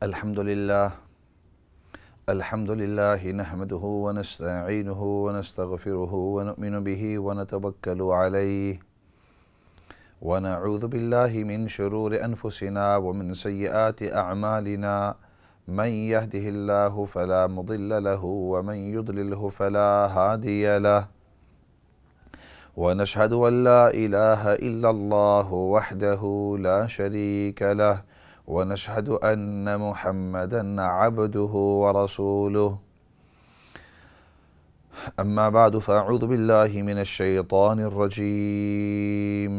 الحمد لله نحمده ونستعينه ونستغفره ونؤمن به ونتوكل عليه ونعوذ بالله من شرور أنفسنا ومن سيئات أعمالنا من يهده الله فلا مضل له ومن يضلله فلا هادي له ونشهد أن لا إله إلا الله وحده لا شريك له ونشهد أن محمدًا عبده ورسوله أما بعد فأعوذ بالله من الشيطان الرجيم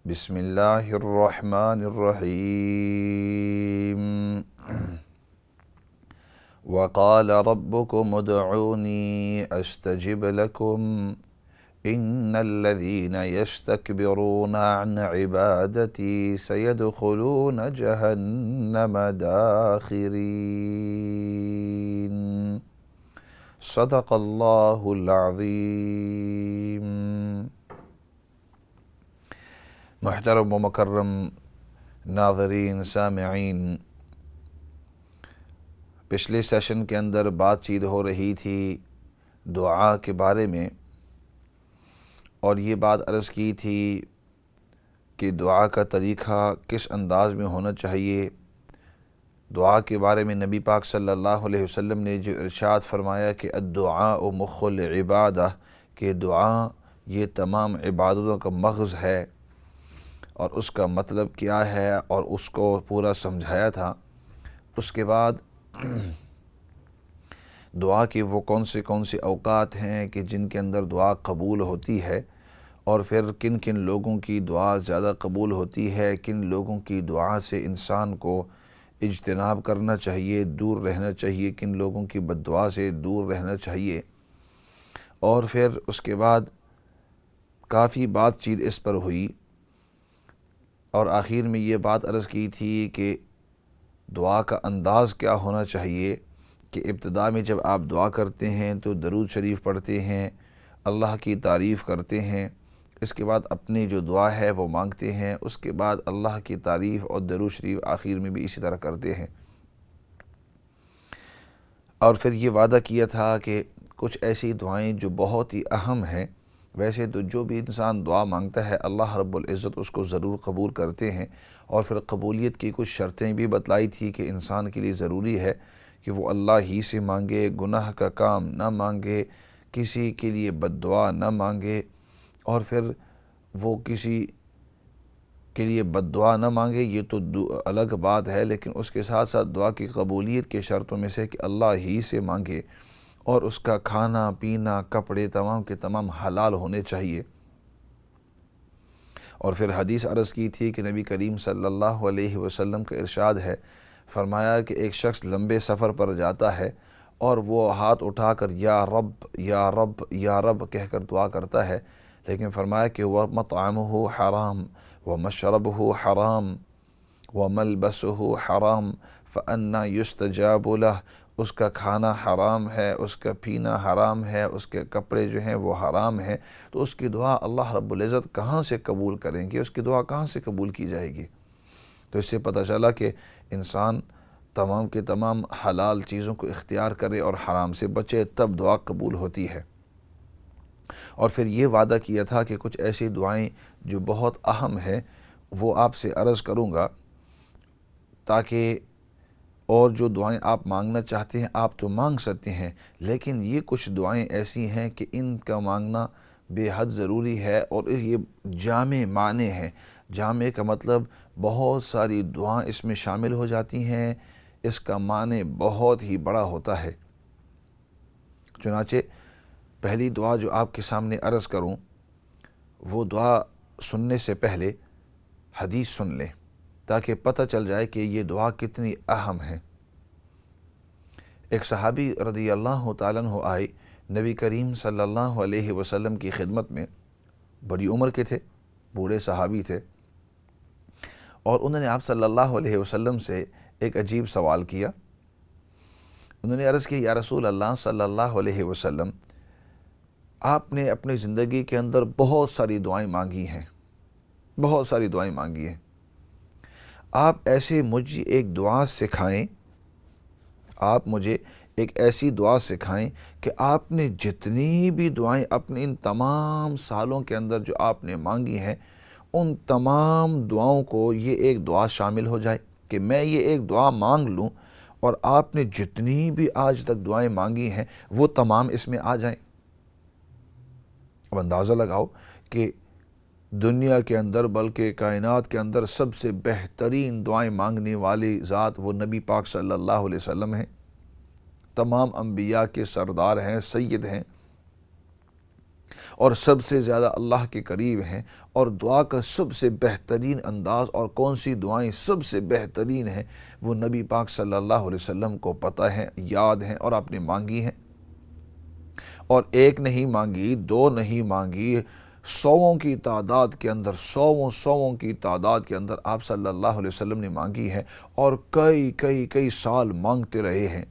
بسم الله الرحمن الرحيم وقال ربكم ادعوني أستجب لكم إن الذين يستكبرون عن عبادتي سيدخلون جهنم داخرين صدق الله العظيم۔ محترم و مکرم ناظرین سامعین، پچھلے سیشن کے اندر بات چیت ہو رہی تھی دعا کے بارے میں، اور یہ بات عرض کی تھی کہ دعا کا طریقہ کس انداز میں ہونا چاہیے۔ دعا کے بارے میں نبی پاک صلی اللہ علیہ وسلم نے جو ارشاد فرمایا کہ الدعاء مخ العبادہ، کہ دعا یہ تمام عبادتوں کا مغز ہے، اور اس کا مطلب کیا ہے اور اس کو پورا سمجھایا تھا۔ اس کے بعد دعا کے وہ کون سے اوقات ہیں کہ جن کے اندر دعا قبول ہوتی ہے، اور پھر کن کن لوگوں کی دعا زیادہ قبول ہوتی ہے، کن لوگوں کی دعا سے انسان کو اجتناب کرنا چاہیے، دور رہنا چاہیے، کن لوگوں کی بد دعا سے دور رہنا چاہیے۔ اور پھر اس کے بعد کافی بات چیت اس پر ہوئی، اور آخر میں یہ بات عرض کی تھی کہ دعا کا انداز کیا ہونا چاہیے، کہ ابتدا میں جب آپ دعا کرتے ہیں تو درود شریف پڑھتے ہیں، اللہ کی تعریف کرتے ہیں، اس کے بعد اپنی جو دعا ہے وہ مانگتے ہیں، اس کے بعد اللہ کی تعریف اور درود شریف آخر میں بھی اسی طرح کرتے ہیں۔ اور پھر یہ وعدہ کیا تھا کہ کچھ ایسی دعائیں جو بہت ہی اہم ہیں، ویسے تو جو بھی انسان دعا مانگتا ہے اللہ رب العزت اس کو ضرور قبول کرتے ہیں، اور پھر قبولیت کی کچھ شرطیں بھی بتلائی تھی کہ انسان کے لیے ضروری ہے کہ وہ اللہ ہی سے مانگے، گناہ کا کام نہ مانگے، کسی کے لیے بد دعا نہ مانگے، اور پھر وہ کسی کے لیے بد دعا نہ مانگے، یہ تو الگ بات ہے، لیکن اس کے ساتھ ساتھ دعا کی قبولیت کے شرطوں میں سے کہ اللہ ہی سے مانگے، اور اس کا کھانا پینا کپڑے تمام کے تمام حلال ہونے چاہیے۔ اور پھر حدیث عرض کی تھی کہ نبی کریم صلی اللہ علیہ وسلم کا ارشاد ہے، فرمایا کہ ایک شخص لمبے سفر پر جاتا ہے اور وہ ہاتھ اٹھا کر یا رب یا رب یا رب کہہ کر دعا کرتا ہے، لیکن فرمایا کہ وَمَطْعَمُهُ حَرَامٌ وَمَشْرَبُهُ حَرَامٌ وَمَلْبَسُهُ حَرَامٌ فَأَنَّى يُسْتَجَابُ لَهُ، اس کا کھانا حرام ہے، اس کا پینا حرام ہے، اس کے کپڑے جو ہیں وہ حرام ہیں، تو اس کی دعا اللہ رب العزت کہاں سے قبول کریں گے، اس کی دعا کہاں سے قبول کی جائے گی؟ تو اس سے پتہ چلا کہ انسان تمام کے تمام حلال چیزوں کو اختیار کرے اور حرام سے بچے، تب دعا قبول ہوتی ہے۔ اور پھر یہ وعدہ کیا تھا کہ کچھ ایسی دعائیں جو بہت اہم ہیں وہ آپ سے عرض کروں گا، تاکہ اور جو دعائیں آپ مانگنا چاہتے ہیں آپ تو مانگ سکتے ہیں، لیکن یہ کچھ دعائیں ایسی ہیں کہ ان کا مانگنا بے حد ضروری ہے، اور یہ جامع معنی ہے۔ جامع کا مطلب بہت ساری دعائیں اس میں شامل ہو جاتی ہیں، اس کا معنی بہت ہی بڑا ہوتا ہے۔ چنانچہ پہلی دعا جو آپ کے سامنے عرض کروں، وہ دعا سننے سے پہلے حدیث سن لیں تاکہ پتہ چل جائے کہ یہ دعا کتنی اہم ہے۔ ایک صحابی رضی اللہ تعالیٰ عنہ آئے نبی کریم صلی اللہ علیہ وسلم کی خدمت میں، بڑی عمر کے تھے، بوڑھے صحابی تھے، اور انہوں نے آپ صلی اللہ علیہ وسلم سے ایک عجیب سوال کیا۔ انہوں نے عرض کی، یا رسول اللہ صلی اللہ علیہ وسلم، آپ نے اپنی زندگی کے اندر بہت ساری دعائیں مانگی ہیں، آپ ایسے مجھے ایک دعا سکھائیں، آپ مجھے ایک ایسی دعا سکھائیں کہ آپ نے جتنی بھی دعائیں اپنے ان تمام سالوں کے اندر جو آپ نے مانگی ہیں، ان تمام دعاؤں کو یہ ایک دعا شامل ہو جائے، کہ میں یہ ایک دعا مانگ لوں اور آپ نے جتنی بھی آج تک دعائیں مانگی ہیں وہ تمام اس میں آ جائیں۔ اب اندازہ لگاؤ کہ دنیا کے اندر بلکہ کائنات کے اندر سب سے بہترین دعائیں مانگنے والی ذات وہ نبی پاک صلی اللہ علیہ وسلم ہیں، تمام انبیاء کے سردار ہیں، سید ہیں، اور سب سے زیادہ اللہ کے قریب ہیں، اور دعا کا سب سے بہترین انداز اور کون سی دعائیں سب سے بہترین ہیں وہ نبی پاک صلی اللہ علیہ وسلم کو پتہ ہیں، یاد ہیں، اور آپ نے مانگی ہیں۔ اور ایک نہیں مانگی، دو نہیں مانگی، سووں کی تعداد کے اندر، سووں کی تعداد کے اندر آپ صلی اللہ علیہ وسلم نے مانگی ہے، اور کئی سال مانگتے رہے ہیں۔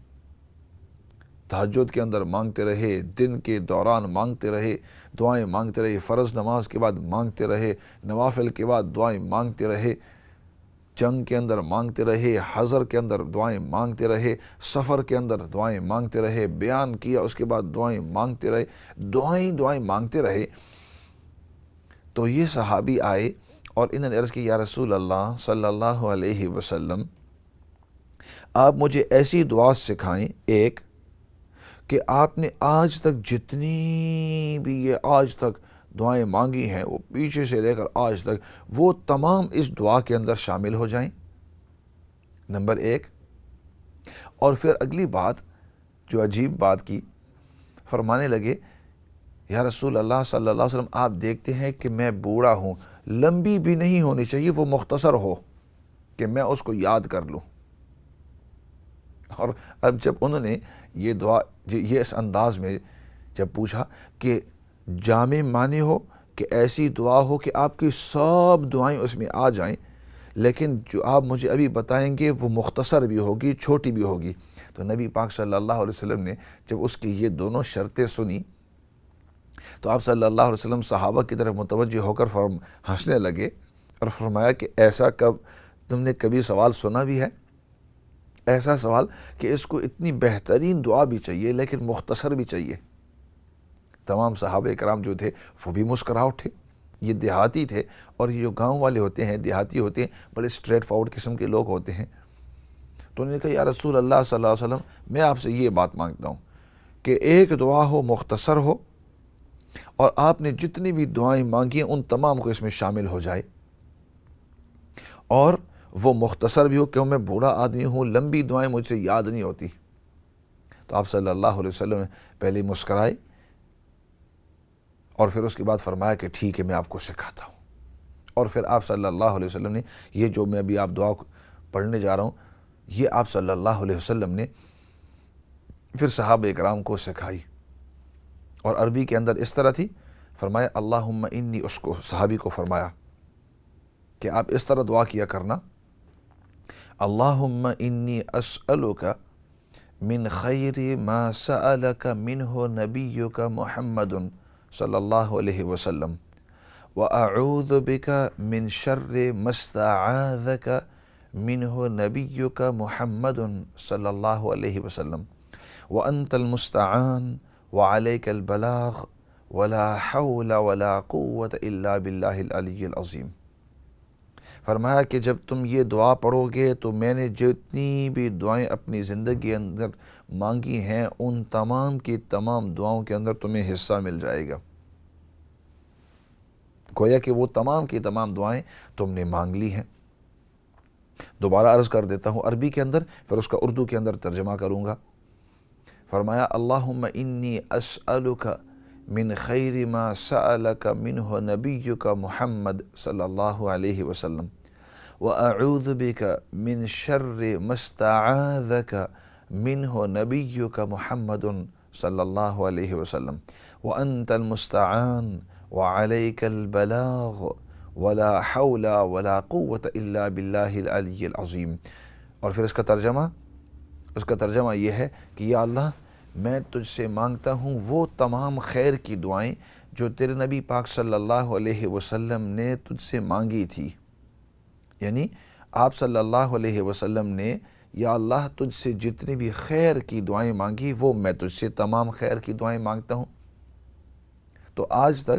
تہجد کے اندر مانگتے رہے، دن کے دوران مانگتے رہے، دعائیں مانگتے رہے، فرض نماز کے بعد مانگتے رہے، نوافل کے بعد دعائیں مانگتے رہے، جنگ کے اندر مانگتے رہے، حضر کے اندر دعائیں مانگتے رہے، سفر کے اندر دعائیں مانگتے رہے، بیان کیا اس کے بعد دعائیں مانگتے رہے، دعائیں مانگتے رہے۔ تو یہ صحابی آئے اور انہوں نے عرض کی، یا رسول اللہ صلی اللہ علیہ وسلم، آپ مجھے ایسی دعا سکھائیں ایک کہ آپ نے آج تک جتنی بھی یہ آج تک دعائیں مانگی ہیں، وہ پیچھے سے لے کر آج تک، وہ تمام اس دعا کے اندر شامل ہو جائیں، نمبر ایک۔ اور پھر اگلی بات جو عجیب بات کی، فرمانے لگے، یا رسول اللہ صلی اللہ علیہ وسلم، آپ دیکھتے ہیں کہ میں بوڑھا ہوں، لمبی بھی نہیں ہونی چاہیے، وہ مختصر ہو کہ میں اس کو یاد کر لوں۔ اور اب جب انہوں نے یہ دعا یہ اس انداز میں جب پوچھا کہ جامع معنی ہو کہ ایسی دعا ہو کہ آپ کی سب دعائیں اس میں آ جائیں، لیکن جو آپ مجھے ابھی بتائیں گے وہ مختصر بھی ہوگی، چھوٹی بھی ہوگی، تو نبی پاک صلی اللہ علیہ وسلم نے جب اس کی یہ دونوں شرطیں سنی تو آپ صلی اللہ علیہ وسلم صحابہ کی طرف متوجہ ہو کر ہنسنے لگے اور فرمایا کہ ایسا تم نے کبھی سوال سنا بھی ہے؟ ایسا سوال کہ اس کو اتنی بہترین دعا بھی چاہیے لیکن مختصر بھی چاہیے۔ تمام صحابہ کرام جو تھے وہ بھی مسکرا اٹھے۔ یہ دیہاتی تھے، اور یہ جو گاؤں والے ہوتے ہیں، دیہاتی ہوتے ہیں، بڑے اسٹریٹ فارورڈ قسم کے لوگ ہوتے ہیں۔ تو انہوں نے کہا، یا رسول اللہ صلی اللہ علیہ وسلم، میں آپ سے یہ بات مانگتا ہوں کہ ایک دعا ہو، مختصر ہو، اور آپ نے جتنی بھی دعائیں مانگی ہیں ان تمام کو اس میں شامل ہو جائے، اور وہ مختصر بھی ہو کہ میں بوڑھا آدمی ہوں، لمبی دعائیں مجھ سے یاد نہیں ہوتی۔ تو آپ صلی اللہ علیہ وسلم پہلے مسکرائے اور پھر اس کے بعد فرمایا کہ ٹھیک ہے، میں آپ کو سکھاتا ہوں۔ اور پھر آپ صلی اللہ علیہ وسلم نے یہ جو میں ابھی آپ دعا پڑھنے جا رہا ہوں، یہ آپ صلی اللہ علیہ وسلم نے پھر صحابہ اکرام کو سکھائی، اور عربی کے اندر اس طرح تھی۔ فرمایا اللہم انی، اس کو صحابی کو فرمایا کہ آپ اس طرح دعا کیا کرنا، اللہم انی اسألک من خیر ما سألک منہ نبیک محمد صلی اللہ علیہ وسلم، وأعوذ بک من شر ما استعاذک منہ نبیک محمد صلی اللہ علیہ وسلم، وأنت المستعان وعلیک البلاغ ولا حول ولا قوة الا باللہ العلی العظیم۔ فرمایا کہ جب تم یہ دعا پڑھو گے تو میں نے جتنی بھی دعائیں اپنی زندگی اندر مانگی ہیں ان تمام کی تمام دعاؤں کے اندر تمہیں حصہ مل جائے گا۔ گویا کہ وہ تمام کی تمام دعائیں تم نے مانگ لی ہیں۔ دوبارہ عرض کر دیتا ہوں عربی کے اندر، پھر اس کا اردو کے اندر ترجمہ کروں گا۔ فرمایا اللہم انی اسألک من خیر ما سألک منہ نبیک محمد صلی اللہ علیہ وسلم، وأعوذ بک من شر ما استعاذک منہ نبیک محمد صلی اللہ علیہ وسلم، وأنت المستعان وعلیک البلاغ ولا حول ولا قوة الا باللہ العلی العظیم۔ اور پھر اس کا ترجمہ یہ ہے کہ یا اللہ، میں تجھ سے مانگتا ہوں وہ تمام خیر کی دعائیں جو تیرے نبی پاک صلی اللہ علیہ وسلم نے تجھ سے مانگی تھی، یعنی آپ صلی اللہ علیہ وسلم نے یا اللہ تجھ سے جتنی بھی خیر کی دعائیں مانگی وہ میں تجھ سے تمام خیر کی دعائیں مانگتا ہوں۔ تو آج تک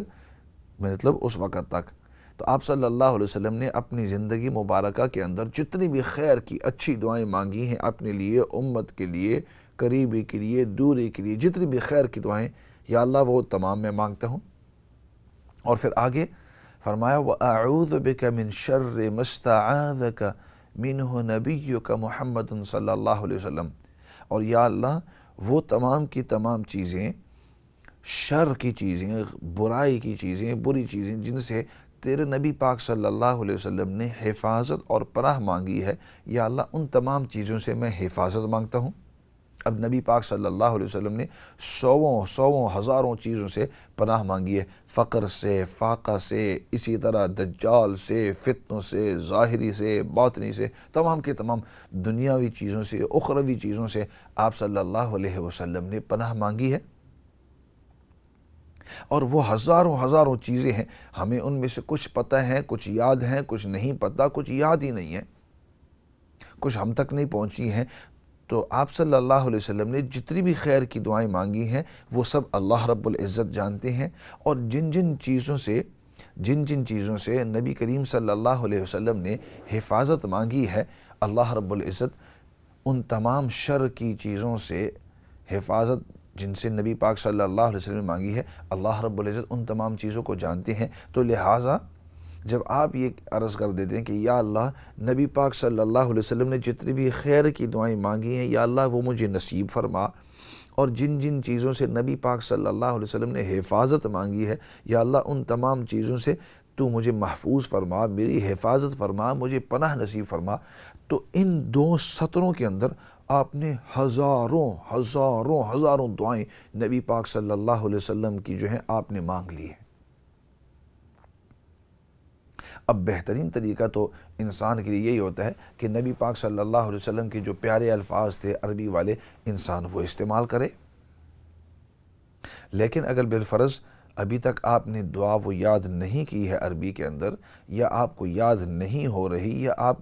مطلب اس وقت تک تو آپ صلی اللہ علیہ وسلم نے اپنی زندگی مبارکہ کے اندر جتنی بھی خیر کی اچھی دعائیں مانگی ہیں اپنے لیے، امت کے لیے، قریبی کے لیے، دوری کے لیے، جتنی بھی خیر کی دعائیں یا اللہ وہ تمام میں مانگتا ہوں۔ اور پھر آگے فرمایا وَأَعُوذُ بِكَ مِن شَرِّ مَا اسْتَعَاذَكَ مِنْهُ نَبِيُّكَ محمد صلی اللہ علیہ وسلم، اور یا اللہ وہ تمام کی تمام چیزیں، شر کی چیزیں، برائی کی چیزیں، بری چیزیں جن سے تیرے نبی پاک صلی اللہ علیہ وسلم نے حفاظت اور پناہ مانگی ہے، یا اللہ ان تمام چیزوں سے میں حفاظت مانگتا ہوں۔ اب نبی پاک صلی اللہ علیہ وسلم نے سووں ہزاروں چیزوں سے پناہ مانگی ہے، فقر سے، فاقہ سے، اسی طرح دجال سے، فتنوں سے، ظاہری سے، باطنی سے، تمام کے تمام دنیاوی چیزوں سے، اخروی چیزوں سے آپ صلی اللہ علیہ وسلم نے پناہ مانگی ہے۔ اور وہ ہزاروں چیزیں ہیں، ہمیں ان میں سے کچھ پتہ ہیں، کچھ یاد ہیں، کچھ نہیں پتہ، کچھ یاد ہی نہیں ہے، کچھ ہم تک نہیں پہنچی ہیں۔ تو آپ صلی اللہ علیہ وسلم نے جتنی بھی خیر کی دعائیں مانگی ہیں وہ سب اللہ رب العزت جانتے ہیں، اور جن جن چیزوں سے نبی کریم صلی اللہ علیہ وسلم نے حفاظت مانگی ہے، اللہ رب العزت ان تمام شر کی چیزوں سے حفاظت جن سے نبی پاک صلی اللہ علیہ وسلم نے مانگی ہے، اللہ رب العزت ان تمام چیزوں کو جانتے ہیں۔ تو لہٰذا جب آپ یہ عرض کر دیتے ہیں کہ یا اللہ نبی پاک صلی اللہ علیہ وسلم نے جتنی بھی خیر کی دعائیں مانگی ہیں یا اللہ وہ مجھے نصیب فرما، اور جن جن چیزوں سے نبی پاک صلی اللہ علیہ وسلم نے حفاظت مانگی ہے یا اللہ ان تمام چیزوں سے تو مجھے محفوظ فرما، میری حفاظت فرما، مجھے پناہ نصیب فرما، تو ان دو سطروں کے اندر آپ نے ہزاروں دعائیں نبی پاک صلی اللہ علیہ وسلم کی جو ہیں آپ نے مانگ لی ہیں۔ اب بہترین طریقہ تو انسان کے لیے یہی ہوتا ہے کہ نبی پاک صلی اللہ علیہ وسلم کے جو پیارے الفاظ تھے عربی والے، انسان وہ استعمال کرے۔ لیکن اگر بالفرض ابھی تک آپ نے دعا وہ یاد نہیں کی ہے عربی کے اندر، یا آپ کو یاد نہیں ہو رہی، یا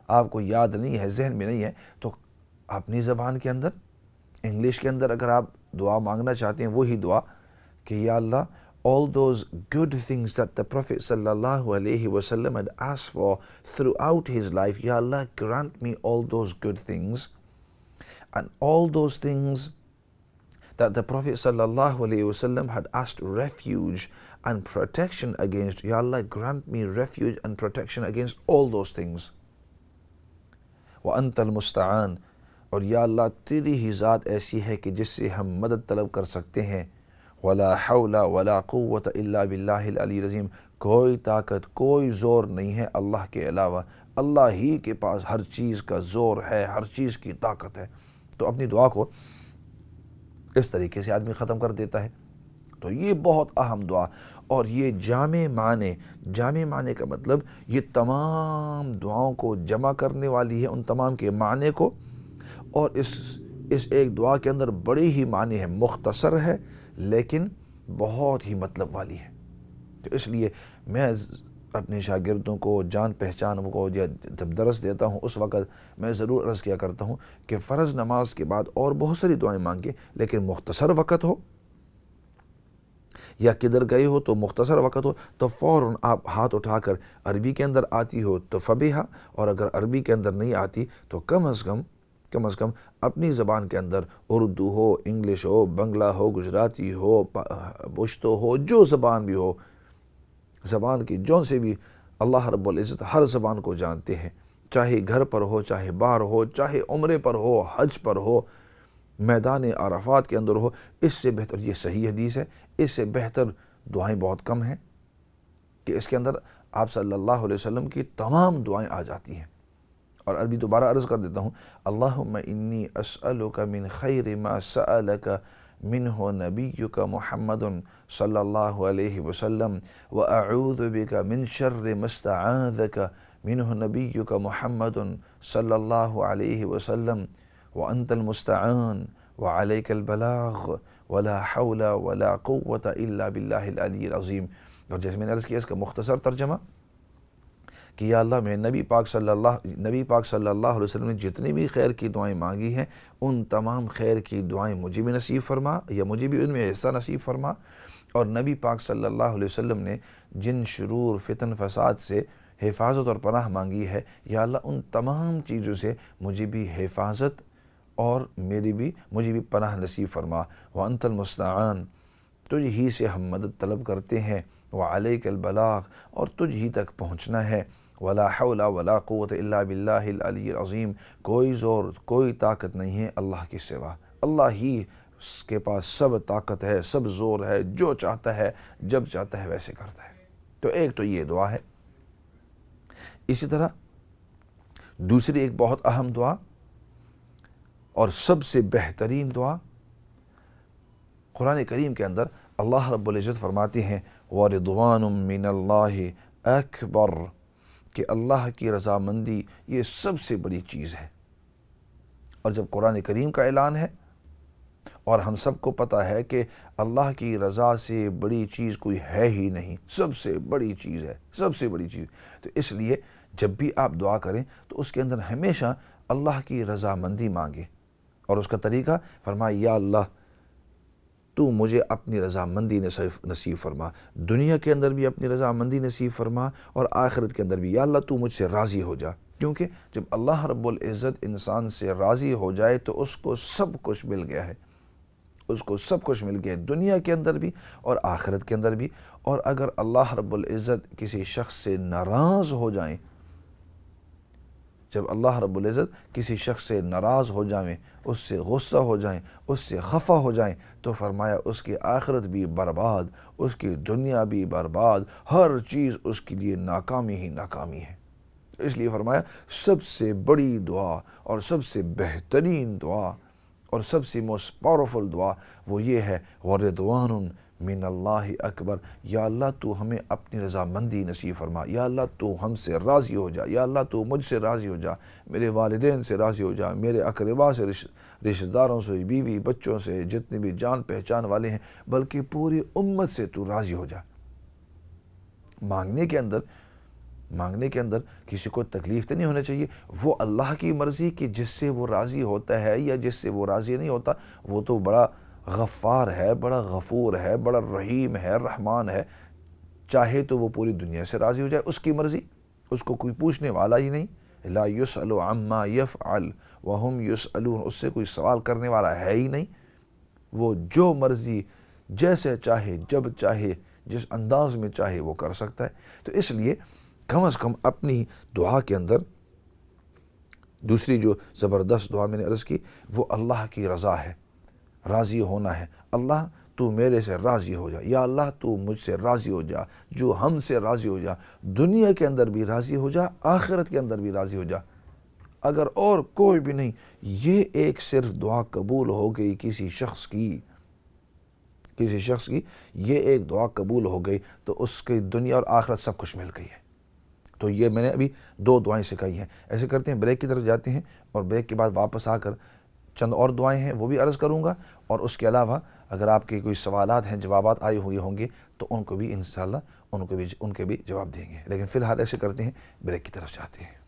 آپ کو یاد نہیں ہے، ذہن میں نہیں ہے، تو اپنی زبان کے اندر، انگلش کے اندر اگر آپ دعا مانگنا چاہتے ہیں وہی دعا کہ یا اللہ all those good things that the Prophet sallallahu alaihi wasallam had asked for throughout his life, Ya Allah grant me all those good things, and all those things that the Prophet sallallahu alaihi wasallam had asked refuge and protection against, Ya Allah grant me refuge and protection against all those things. wa anta al-musta'an، اور یا اللہ تیری ہی ذات ایسی ہے کہ جس سے ہم مدد طلب کر سکتے ہیں، ولا حول ولا قوت الا باللہ العلی العظیم، کوئی طاقت، کوئی زور نہیں ہے اللہ کے علاوہ، اللہ ہی کے پاس ہر چیز کا زور ہے، ہر چیز کی طاقت ہے۔ تو اپنی دعا کو اس طریقے سے آدمی ختم کر دیتا ہے۔ تو یہ بہت اہم دعا، اور یہ جامع معنی کا مطلب یہ تمام دعاؤں کو جمع کرنے والی ہے، ان تمام کے معنی کو، اور اس ایک دعا کے اندر بڑی ہی معنی ہے، مختصر ہے لیکن بہت ہی مطلب والی ہے۔ تو اس لیے میں اپنے شاگردوں کو، جان پہچان کو جب درس دیتا ہوں اس وقت میں ضرور عرض کیا کرتا ہوں کہ فرض نماز کے بعد اور بہت ساری دعائیں مانگیں، لیکن مختصر وقت ہو یا کدھر گئے ہو تو مختصر وقت ہو تو فوراً آپ ہاتھ اٹھا کر، عربی کے اندر آتی ہو تو فبیہا، اور اگر عربی کے اندر نہیں آتی تو کم از کم اپنی زبان کے اندر، اردو ہو، انگلش ہو، بنگلہ ہو، گجراتی ہو، پشتو ہو، جو زبان بھی ہو، زبان کی جون سے بھی اللہ رب العزت ہر زبان کو جانتے ہیں، چاہے گھر پر ہو، چاہے باہر ہو، چاہے عمرے پر ہو، حج پر ہو، میدان عرفات کے اندر ہو، اس سے بہتر، یہ صحیح حدیث ہے، اس سے بہتر دعائیں بہت کم ہیں کہ اس کے اندر آپ صلی اللہ علیہ وسلم کی تمام دعائیں آ جاتی ہیں۔ اور عربی دوبارہ عرض کر دیتا ہوں، اللہم انی اسألک من خیر ما سألک منہ نبیک محمد صلی اللہ علیہ وسلم واعوذ بک من شر ما استعاذک منہ نبیک محمد صلی اللہ علیہ وسلم وانت المستعان وعلیک البلاغ ولا حول ولا قوة الا باللہ العلی العظیم۔ اور جیسے میں نے عرض کیا اس کا مختصر ترجمہ کہ یا اللہ میں نبی پاک صلی اللہ علیہ وسلم نے جتنی بھی خیر کی دعائیں مانگی ہیں ان تمام خیر کی دعائیں مجھے بھی نصیب فرما، یا مجھے بھی ان میں حصہ نصیب فرما، اور نبی پاک صلی اللہ علیہ وسلم نے جن شرور فتن فساد سے حفاظت اور پناہ مانگی ہے، یا اللہ ان تمام چیزوں سے مجھے بھی حفاظت اور مجھے بھی پناہ نصیب فرما۔ وَأَنْتَ الْمُسْتَعَانُ، تجھ ہی سے ہم مدد طلب کرتے ہیں، وَعَلَيْكَ الْبَلَاغُ، اور تجھ ہی تک پہنچنا ہے، وَلَا حَوْلَ وَلَا قُوَّةَ إِلَّا بِاللَّهِ الْعَلِيِّ الْعَظِيمِ، کوئی زور کوئی طاقت نہیں ہے اللہ کے سوا، اللہ ہی کے پاس سب طاقت ہے، سب زور ہے، جو چاہتا ہے جب چاہتا ہے ویسے کرتا ہے۔ تو ایک تو یہ دعا ہے۔ اسی طرح دوسری ایک بہت اہم دعا اور سب سے بہترین دعا قرآن کریم کے اندر اللہ رب العزت فرماتے ہیں وَرِضْوَانٌ مِّنَ اللَّهِ أَكْبَرُ، کہ اللہ کی رضامندی یہ سب سے بڑی چیز ہے۔ اور جب قرآن کریم کا اعلان ہے اور ہم سب کو پتہ ہے کہ اللہ کی رضا سے بڑی چیز کوئی ہے ہی نہیں، سب سے بڑی چیز ہے، سب سے بڑی چیز، تو اس لیے جب بھی آپ دعا کریں تو اس کے اندر ہمیشہ اللہ کی رضامندی مانگیں، اور اس کا طریقہ فرمائے یا اللہ تو مجھے اپنی رضامندی نصیب فرما، دنیا کے اندر بھی اپنی رضامندی نصیب فرما اور آخرت کے اندر بھی، یا اللہ تو مجھ سے راضی ہو جا، کیونکہ جب اللہ رب العزت انسان سے راضی ہو جائے تو اس کو سب کچھ مل گیا ہے، اس کو سب کچھ مل گیا ہے، دنیا کے اندر بھی اور آخرت کے اندر بھی۔ اور اگر اللہ رب العزت کسی شخص سے ناراض ہو جائیں، جب اللہ رب العزت کسی شخص سے ناراض ہو جائیں، اس سے غصہ ہو جائیں، اس سے خفا ہو جائیں، تو فرمایا اس کی آخرت بھی برباد، اس کی دنیا بھی برباد، ہر چیز اس کے لیے ناکامی ہی ناکامی ہے۔ اس لیے فرمایا سب سے بڑی دعا اور سب سے بہترین دعا اور سب سے موسٹ پاورفل دعا وہ یہ ہے وَرِضْوَانٌ مِّنَ اللَّهِ أَكْبَرُ، یا اللہ تو ہمیں اپنی رضامندی نصیب فرما، یا اللہ تو ہم سے راضی ہو جا، یا اللہ تو مجھ سے راضی ہو جا، میرے والدین سے راضی ہو جا، میرے اقربا سے، رشتہ داروں سے، بیوی بچوں سے، جتنے بھی جان پہچان والے ہیں، بلکہ پوری امت سے تو راضی ہو جا۔ مانگنے کے اندر کسی کو تکلیف تو نہیں ہونا چاہیے، وہ اللہ کی مرضی کہ جس سے وہ راضی ہوتا ہے یا جس سے وہ راضی نہیں ہوتا، وہ تو بڑا غفار ہے، بڑا غفور ہے، بڑا رحیم ہے، رحمان ہے، چاہے تو وہ پوری دنیا سے راضی ہو جائے، اس کی مرضی، اس کو کوئی پوچھنے والا ہی نہیں، لا يسأل عما يفعل وهم يسألون، اس سے کوئی سوال کرنے والا ہے ہی نہیں، وہ جو مرضی جیسے چاہے جب چاہے جس انداز میں چاہے وہ کر سکتا ہے۔ تو اس لیے کم از کم اپنی دعا کے اندر دوسری جو زبردست دعا میں نے عرض کی وہ اللہ کی رضا ہے، راضی ہونا ہے، اللہ تو میرے سے راضی ہو جا، یا اللہ تو مجھ سے راضی ہو جا، جو ہم سے راضی ہو جا، دنیا کے اندر بھی راضی ہو جا، آخرت کے اندر بھی راضی ہو جا، اگر اور کوئی بھی نہیں، یہ ایک صرف دعا قبول ہو گئی کسی شخص کی یہ ایک دعا قبول ہو گئی تو اس کی دنیا اور آخرت سب کچھ مل گئی ہے۔ تو یہ میں نے ابھی 2 دعائیں سکھائی ہیں۔ ایسے کرتے ہیں بریک کی طرف جاتے ہیں اور بریک کے بعد واپس آ کر چند اور دعائیں ہیں وہ بھی عرض کروں گا، اور اس کے علاوہ اگر آپ کے کوئی سوالات ہیں، جوابات آئے ہوئے ہوں گے تو ان کو بھی انشاءاللہ ان کے بھی جواب دیں گے، لیکن فی الحال ایسے کرتے ہیں بریک کی طرف جاتے ہیں۔